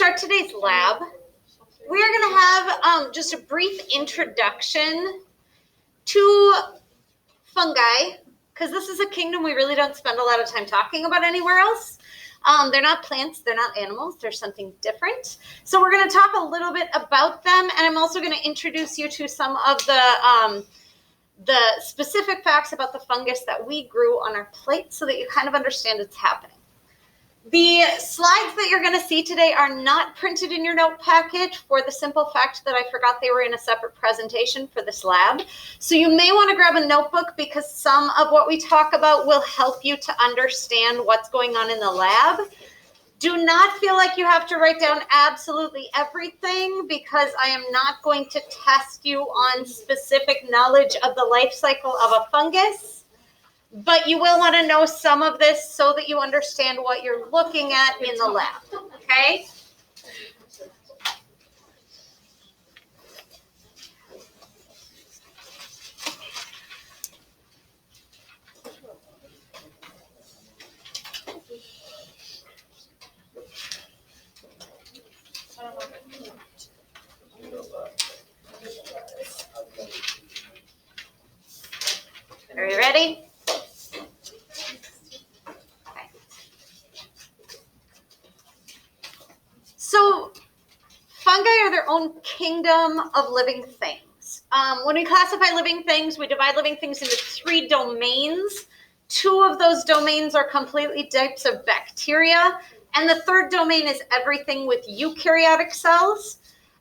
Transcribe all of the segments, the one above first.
start today's lab. We're going to have just a brief introduction to fungi, because this is a kingdom we really don't spend a lot of time talking about anywhere else. They're not plants, they're not animals, they're something different. So we're going to talk a little bit about them, and I'm also going to introduce you to some of the specific facts about the fungus that we grew on our plate so that you kind of understand what's happening. The slides that you're going to see today are not printed in your note package for the simple fact that I forgot they were in a separate presentation for this lab. So you may want to grab a notebook because some of what we talk about will help you to understand what's going on in the lab. Do not feel like you have to write down absolutely everything because I am not going to test you on specific knowledge of the life cycle of a fungus. But you will want to know some of this so that you understand what you're looking at in the lab, okay? Are you ready? So fungi are their own kingdom of living things. When we classify living things, we divide living things into 3 domains. 2 of those domains are completely types of bacteria. And the 3rd domain is everything with eukaryotic cells.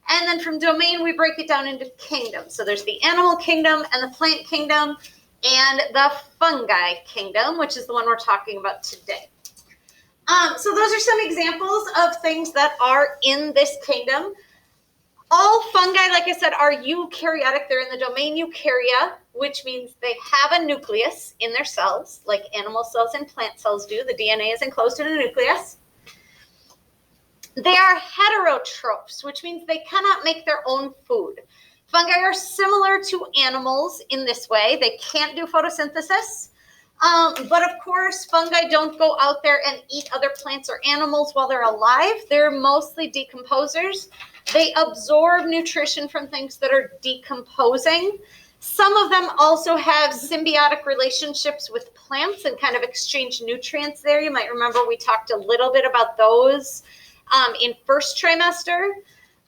And then from domain, we break it down into kingdoms. So there's the animal kingdom and the plant kingdom and the fungi kingdom, which is the one we're talking about today. So those are some examples of things that are in this kingdom. All fungi, like I said, are eukaryotic. They're in the domain eukarya, which means they have a nucleus in their cells, like animal cells and plant cells do. The DNA is enclosed in a nucleus. They are heterotrophs, which means they cannot make their own food. Fungi are similar to animals in this way. They can't do photosynthesis. But of course, fungi don't go out there and eat other plants or animals while they're alive. They're mostly decomposers. They absorb nutrition from things that are decomposing. Some of them also have symbiotic relationships with plants and kind of exchange nutrients there. You might remember we talked a little bit about those in first trimester.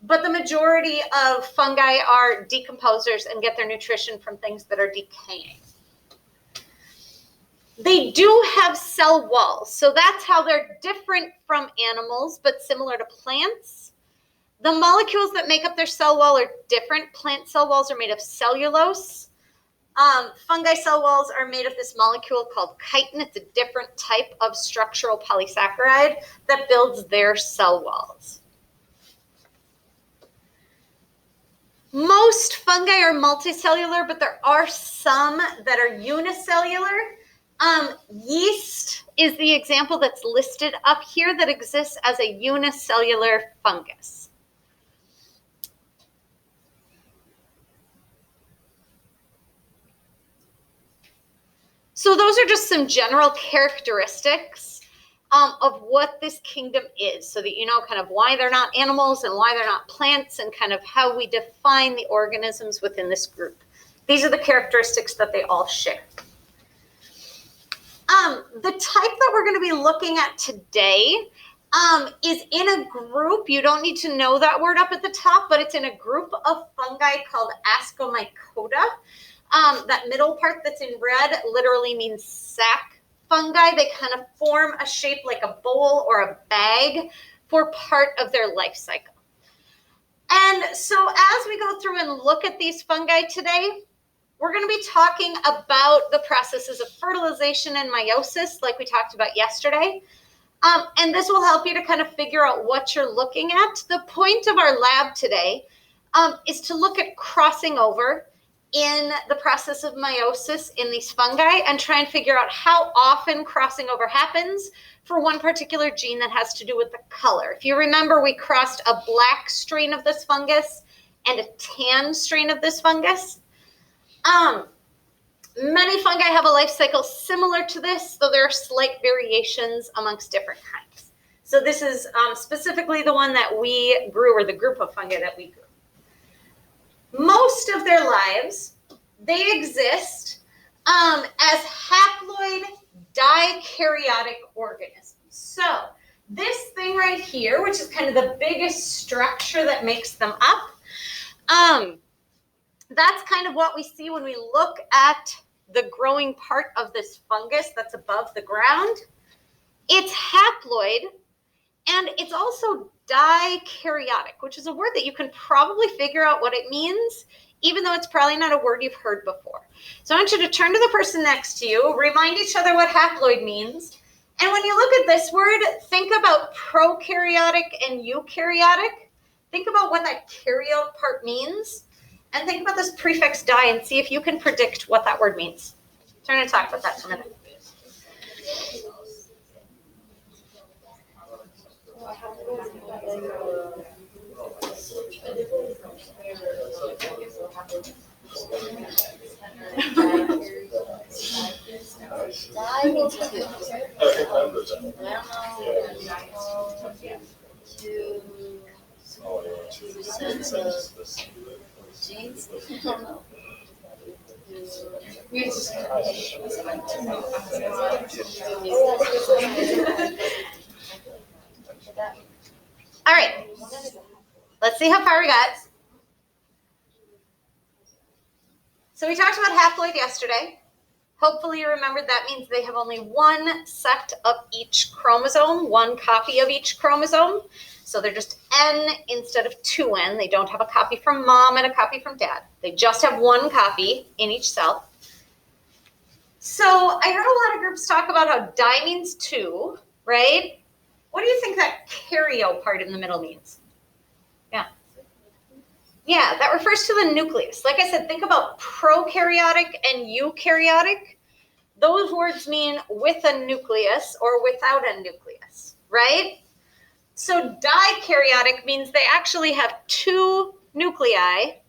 But the majority of fungi are decomposers and get their nutrition from things that are decaying. They do have cell walls, so that's how they're different from animals, but similar to plants. The molecules that make up their cell wall are different. Plant cell walls are made of cellulose. Fungi cell walls are made of this molecule called chitin. It's a different type of structural polysaccharide that builds their cell walls. Most fungi are multicellular, but there are some that are unicellular. Yeast is the example that's listed up here that exists as a unicellular fungus. So those are just some general characteristics of what this kingdom is, so that you know kind of why they're not animals and why they're not plants and kind of how we define the organisms within this group. These are the characteristics that they all share. The type that we're going to be looking at today is in a group. You don't need to know that word up at the top, but it's in a group of fungi called Ascomycota. That middle part that's in red literally means sac fungi. They kind of form a shape like a bowl or a bag for part of their life cycle. And so as we go through and look at these fungi today, we're going to be talking about the processes of fertilization and meiosis like we talked about yesterday. And this will help you to kind of figure out what you're looking at. The point of our lab today is to look at crossing over in the process of meiosis in these fungi and try and figure out how often crossing over happens for one particular gene that has to do with the color. If you remember, we crossed a black strain of this fungus and a tan strain of this fungus. Many fungi have a life cycle similar to this, though there are slight variations amongst different kinds. So this is specifically the one that we grew, or the group of fungi that we grew. Most of their lives, they exist as haploid dikaryotic organisms. So this thing right here, which is kind of the biggest structure that makes them up, that's kind of what we see when we look at the growing part of this fungus that's above the ground. It's haploid, and it's also dikaryotic, which is a word that you can probably figure out what it means, even though it's probably not a word you've heard before. So I want you to turn to the person next to you, remind each other what haploid means, and when you look at this word, think about prokaryotic and eukaryotic. Think about what that karyote part means, and think about this prefix di and see if you can predict what that word means. Turn and talk about that for a minute. All right, let's see how far we got. So we talked about haploid yesterday. Hopefully you remembered that means they have only one set of each chromosome, one copy of each chromosome. So they're just N instead of 2N. They don't have a copy from mom and a copy from dad. They just have one copy in each cell. So I heard a lot of groups talk about how di means 2, right? What do you think that karyo part in the middle means? Yeah, that refers to the nucleus. Like I said, think about prokaryotic and eukaryotic. Those words mean with a nucleus or without a nucleus, right? So dikaryotic means they actually have 2 nuclei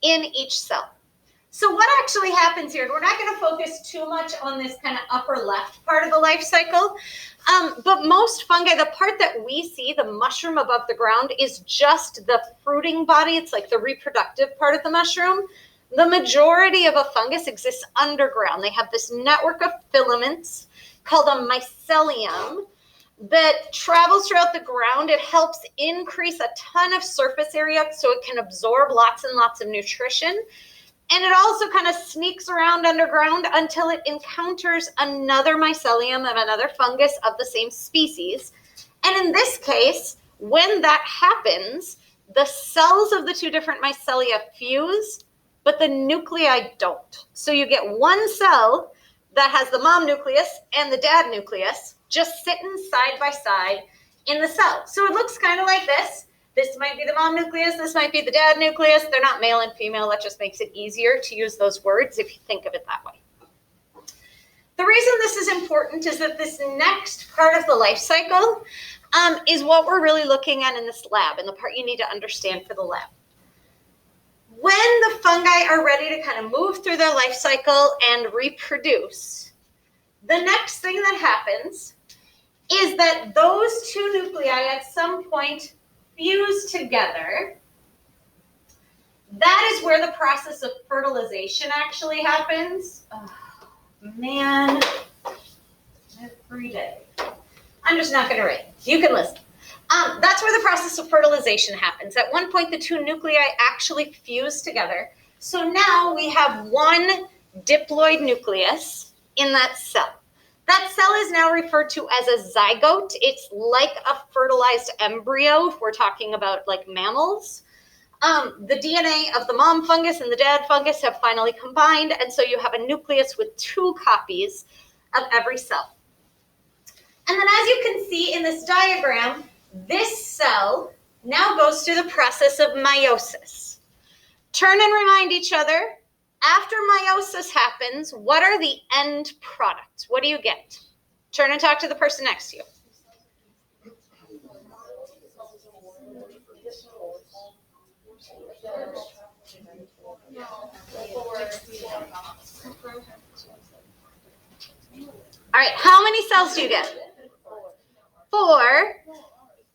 in each cell. So what actually happens here, and we're not going to focus too much on this kind of upper left part of the life cycle, but most fungi, the part that we see, the mushroom above the ground, is just the fruiting body. It's like the reproductive part of the mushroom. The majority of a fungus exists underground. They have this network of filaments called a mycelium that travels throughout the ground. It helps increase a ton of surface area so it can absorb lots and lots of nutrition. And it also kind of sneaks around underground until it encounters another mycelium of another fungus of the same species. And in this case, when that happens, the cells of the 2 different mycelia fuse, but the nuclei don't. So you get one cell that has the mom nucleus and the dad nucleus just sitting side by side in the cell. So it looks kind of like this. This might be the mom nucleus, this might be the dad nucleus. They're not male and female. That just makes it easier to use those words if you think of it that way. The reason this is important is that this next part of the life cycle is what we're really looking at in this lab, and the part you need to understand for the lab. When the fungi are ready to kind of move through their life cycle and reproduce, the next thing that happens is that those 2 nuclei at some point fuse together. That is where the process of fertilization actually happens. Oh, man, every day. I'm just not going to write. You can listen. That's where the process of fertilization happens. At one point, the 2 nuclei actually fuse together. So now we have one diploid nucleus in that cell. That cell is now referred to as a zygote. It's like a fertilized embryo if we're talking about like mammals. The DNA of the mom fungus and the dad fungus have finally combined, and so you have a nucleus with 2 copies of every cell. And then as you can see in this diagram, this cell now goes through the process of meiosis. Turn and remind each other, after meiosis happens, what are the end products? What do you get? Turn and talk to the person next to you. All right, how many cells do you get? 4.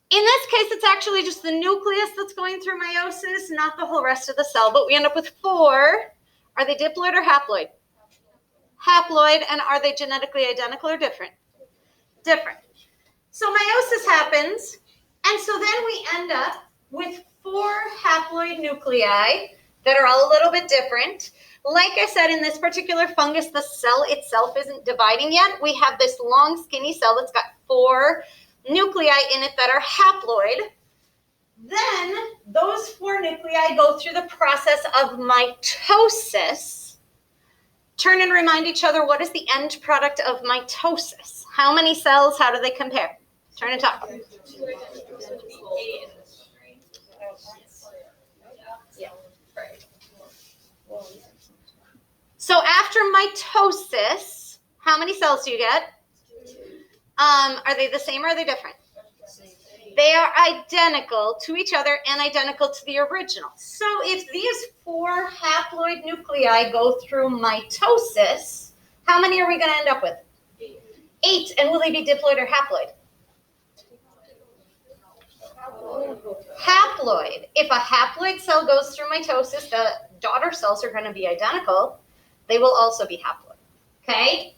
In this case, it's actually just the nucleus that's going through meiosis, not the whole rest of the cell, but we end up with 4. Are they diploid or haploid? Haploid. And are they genetically identical or different? Different. So meiosis happens, and so then we end up with 4 haploid nuclei that are all a little bit different. Like I said, in this particular fungus, the cell itself isn't dividing yet. We have this long, skinny cell that's got 4 nuclei in it that are haploid. Then those 4 nuclei go through the process of mitosis. Turn and remind each other, what is the end product of mitosis? How many cells? How do they compare? Turn and talk. So after mitosis, how many cells do you get? Are they the same or are they different? They are identical to each other and identical to the original. So if these 4 haploid nuclei go through mitosis, how many are we going to end up with? 8. And will they be diploid or haploid? Haploid. If a haploid cell goes through mitosis, the daughter cells are going to be identical. They will also be haploid. Okay?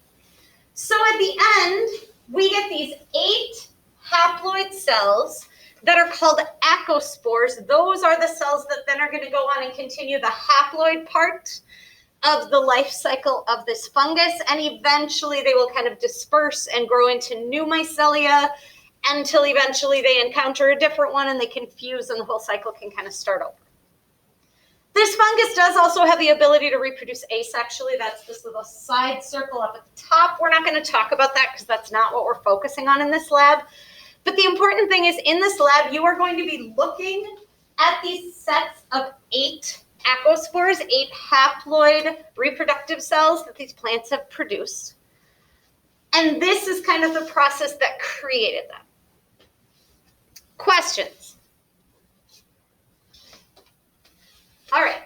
So at the end, we get these 8 haploid cells that are called acospores. Those are the cells that then are going to go on and continue the haploid part of the life cycle of this fungus, and eventually they will kind of disperse and grow into new mycelia until eventually they encounter a different one and they can fuse and the whole cycle can kind of start over. This fungus does also have the ability to reproduce asexually. That's this little side circle up at the top. We're not going to talk about that because that's not what we're focusing on in this lab. But the important thing is, in this lab, you are going to be looking at these sets of 8 acospores, 8 haploid reproductive cells that these plants have produced. And this is kind of the process that created them. Questions? All right.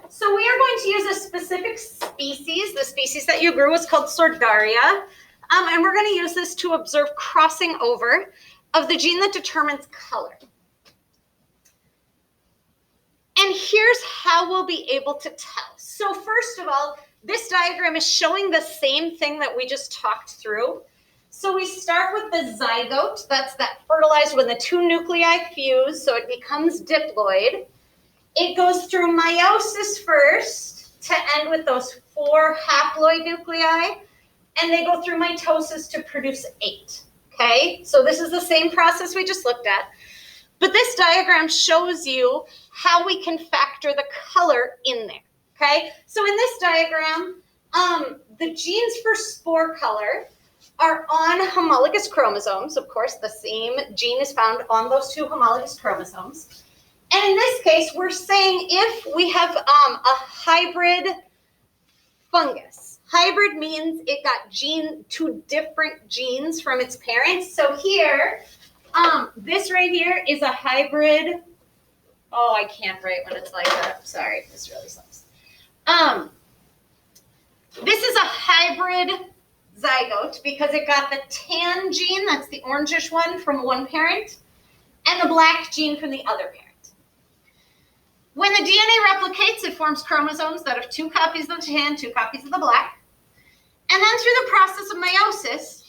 So we are going to use a specific species. The species that you grew is called Sordaria. And we're going to use this to observe crossing over of the gene that determines color. And here's how we'll be able to tell. So first of all, this diagram is showing the same thing that we just talked through. So we start with the zygote. That's that fertilized when the 2 nuclei fuse, so it becomes diploid. It goes through meiosis first to end with those 4 haploid nuclei, and they go through mitosis to produce 8. Okay, so this is the same process we just looked at. But this diagram shows you how we can factor the color in there. Okay, so in this diagram, the genes for spore color are on homologous chromosomes. Of course, the same gene is found on those 2 homologous chromosomes. And in this case, we're saying if we have a hybrid fungus. Hybrid means it got 2 different genes from its parents. So here, this right here is a hybrid. Oh, I can't write when it's like that. Sorry, this really sucks. This is a hybrid zygote because it got the tan gene, that's the orangish one, from one parent, and the black gene from the other parent. When the DNA replicates, it forms chromosomes that have 2 copies of the tan, 2 copies of the black. And then through the process of meiosis,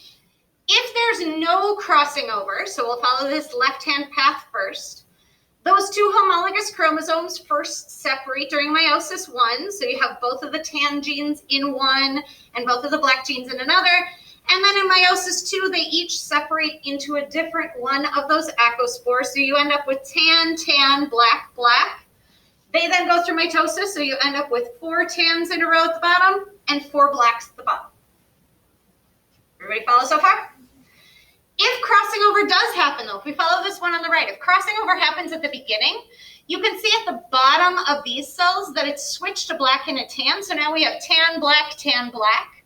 if there's no crossing over, so we'll follow this left-hand path first, those 2 homologous chromosomes first separate during meiosis 1, so you have both of the tan genes in one and both of the black genes in another. And then in meiosis 2, they each separate into a different one of those acospores, so you end up with tan, tan, black, black. They then go through mitosis, so you end up with 4 tans in a row at the bottom and 4 blacks at the bottom. Everybody follow so far? If crossing over does happen, though, if we follow this one on the right, if crossing over happens at the beginning, you can see at the bottom of these cells that it's switched to black and a tan. So now we have tan, black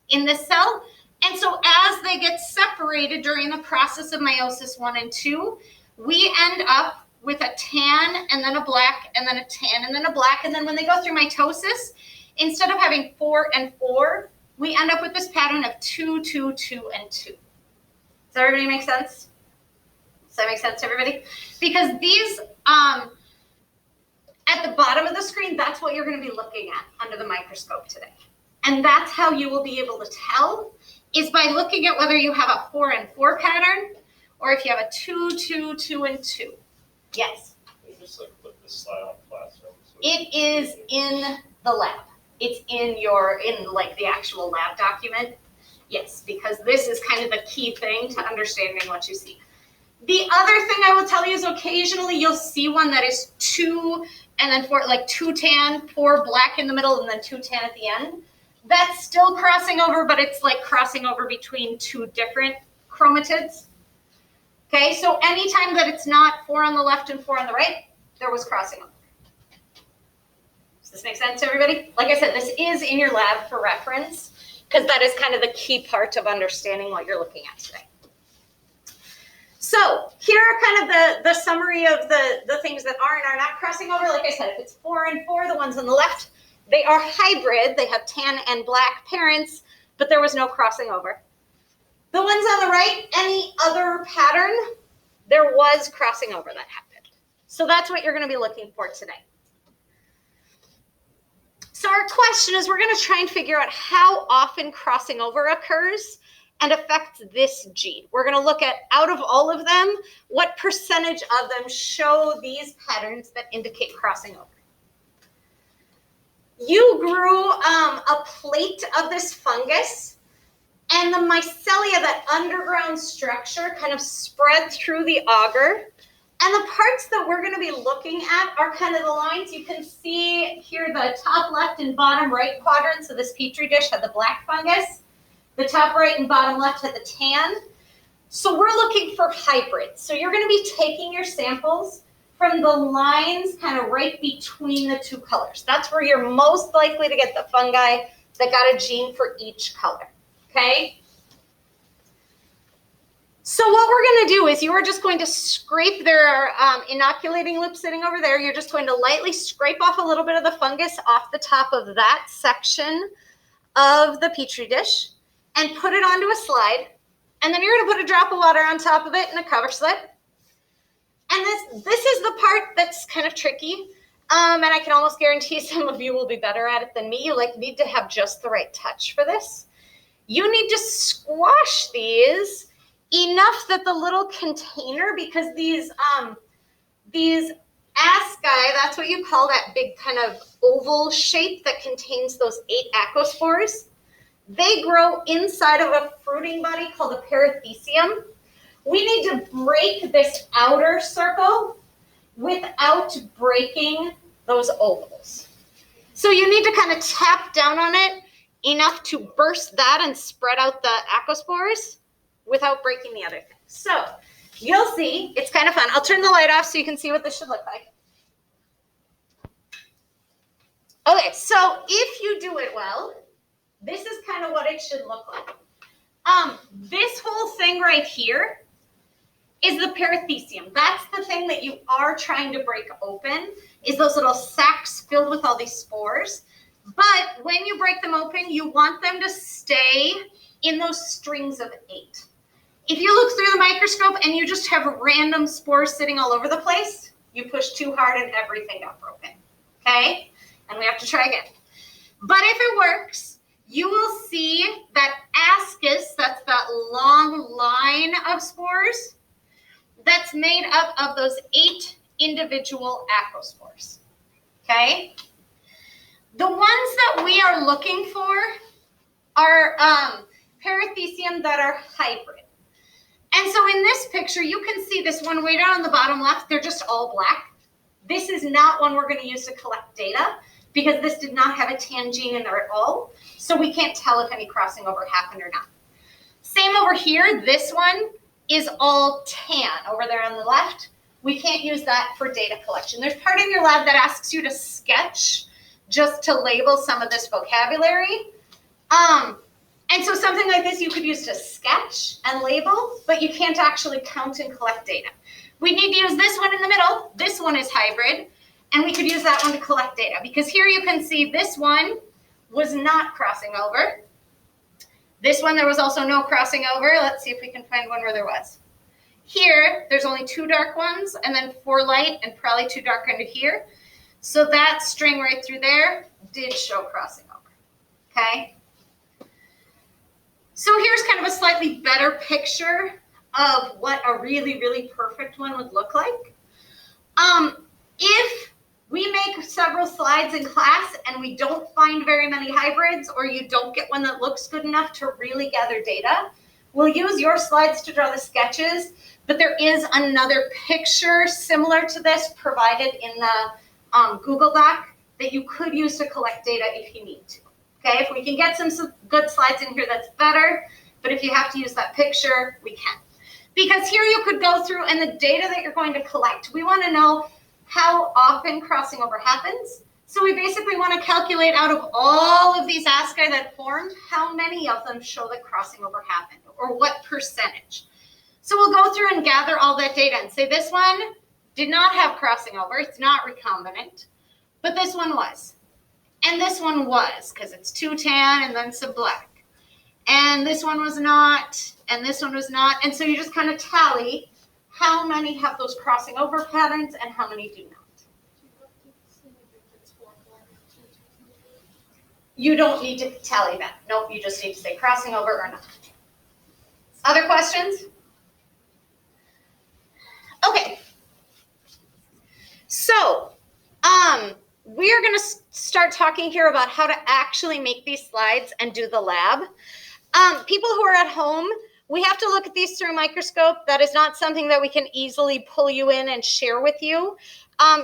in this cell. And so as they get separated during the process of meiosis 1 and 2, we end up with a tan and then a black and then a tan and then a black. And then when they go through mitosis, instead of having 4 and 4, we end up with this pattern of 2, 2, 2, and 2. Does Does everybody make sense? Does that make sense to everybody? Because these, at the bottom of the screen, that's what you're going to be looking at under the microscope today. And that's how you will be able to tell, is by looking at whether you have a 4 and 4 pattern, or if you have a 2, 2, 2, and 2. Yes? Can you just like put this slide on Classroom? So it is in the lab. It's in like the actual lab document. Yes, because this is kind of the key thing to understanding what you see. The other thing I will tell you is occasionally you'll see one that is 2 and then 4, like 2 tan, 4 black in the middle, and then 2 tan at the end. That's still crossing over, but it's like crossing over between 2 different chromatids. Okay, so anytime that it's not 4 on the left and 4 on the right, there was crossing over. Does this make sense to everybody? Like I said, this is in your lab for reference, because that is kind of the key part of understanding what you're looking at today. So here are kind of the summary of the things that are and are not crossing over. Like I said, if it's 4 and 4, the ones on the left, they are hybrid. They have tan and black parents, but there was no crossing over. The ones on the right, any other pattern, there was crossing over that happened. So that's what you're going to be looking for today. So our question is, we're going to try and figure out how often crossing over occurs and affects this gene. We're going to look at, out of all of them, what percentage of them show these patterns that indicate crossing over. You grew a plate of this fungus, and the mycelia, that underground structure, kind of spread through the agar. And the parts that we're going to be looking at are kind of the lines. You can see here the top left and bottom right quadrants of this Petri dish had the black fungus. The top right and bottom left had the tan. So we're looking for hybrids. So you're going to be taking your samples from the lines kind of right between the 2 colors. That's where you're most likely to get the fungi that got a gene for each color, okay? So what we're going to do is you are just going to scrape their inoculating loop sitting over there. You're just going to lightly scrape off a little bit of the fungus off the top of that section of the Petri dish and put it onto a slide. And then you're going to put a drop of water on top of it in a cover slip. And this is the part that's kind of tricky. And I can almost guarantee some of you will be better at it than me. You need to have just the right touch for this. You need to squash these enough that the little container, because these asci, that's what you call that big kind of oval shape that contains those 8 acospores, they grow inside of a fruiting body called a perithecium. We need to break this outer circle without breaking those ovals. So you need to kind of tap down on it enough to burst that and spread out the acospores without breaking the other thing. So you'll see, it's kind of fun. I'll turn the light off so you can see what this should look like. Okay, so if you do it well, this is kind of what it should look like. This whole thing right here is the perithecium. That's the thing that you are trying to break open, is those little sacs filled with all these spores. But when you break them open, you want them to stay in those strings of 8. If you look through the microscope and you just have random spores sitting all over the place, you push too hard and everything got broken, okay? And we have to try again. But if it works, you will see that ascus, that's that long line of spores, that's made up of those 8 individual acospores, okay? The ones that we are looking for are perithecium that are hybrid. And so in this picture, you can see this one way down on the bottom left, they're just all black. This is not one we're going to use to collect data because this did not have a tan gene in there at all. So we can't tell if any crossing over happened or not. Same over here, this one is all tan over there on the left. We can't use that for data collection. There's part in your lab that asks you to sketch just to label some of this vocabulary. And so something like this you could use to sketch and label, but you can't actually count and collect data. We need to use this one in the middle. This one is hybrid, and we could use that one to collect data because here you can see this one was not crossing over. This one, there was also no crossing over. Let's see if we can find one where there was. Here, there's only 2 dark ones, and then 4 light, and probably 2 dark under here. So that string right through there did show crossing over, okay? So here's kind of a slightly better picture of what a really, really perfect one would look like. If we make several slides in class and we don't find very many hybrids, or you don't get one that looks good enough to really gather data, we'll use your slides to draw the sketches, but there is another picture similar to this provided in the Google Doc that you could use to collect data if you need to. Okay, if we can get some good slides in here, that's better, but if you have to use that picture, we can. Because here you could go through, and the data that you're going to collect, we want to know how often crossing over happens. So we basically want to calculate out of all of these ASCII that formed, how many of them show that crossing over happened, or what percentage. So we'll go through and gather all that data and say this one did not have crossing over, it's not recombinant, but this one was. And this one was, because it's 2 tan and then some black. And this one was not, and this one was not. And so you just kind of tally how many have those crossing over patterns and how many do not. You don't need to tally that. Nope, you just need to say crossing over or not. Other questions? Okay. So, we're going to start talking here about how to actually make these slides and do the lab. People who are at home, we have to look at these through a microscope. That is not something that we can easily pull you in and share with you.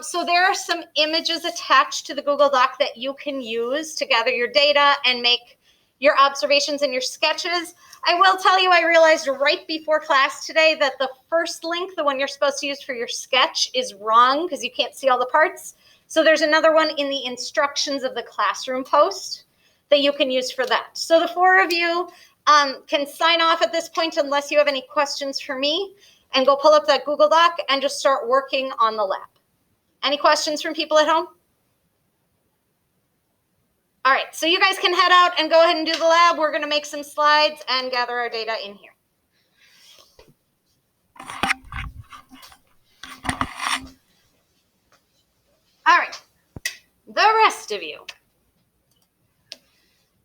So there are some images attached to the Google Doc that you can use to gather your data and make your observations and your sketches. I will tell you, I realized right before class today that the first link, the one you're supposed to use for your sketch, is wrong because you can't see all the parts. So there's another one in the instructions of the classroom post that you can use for that. So the 4 of you can sign off at this point unless you have any questions for me, and go pull up that Google Doc and just start working on the lab. Any questions from people at home? All right, so you guys can head out and go ahead and do the lab. We're going to make some slides and gather our data in here. All right, the rest of you.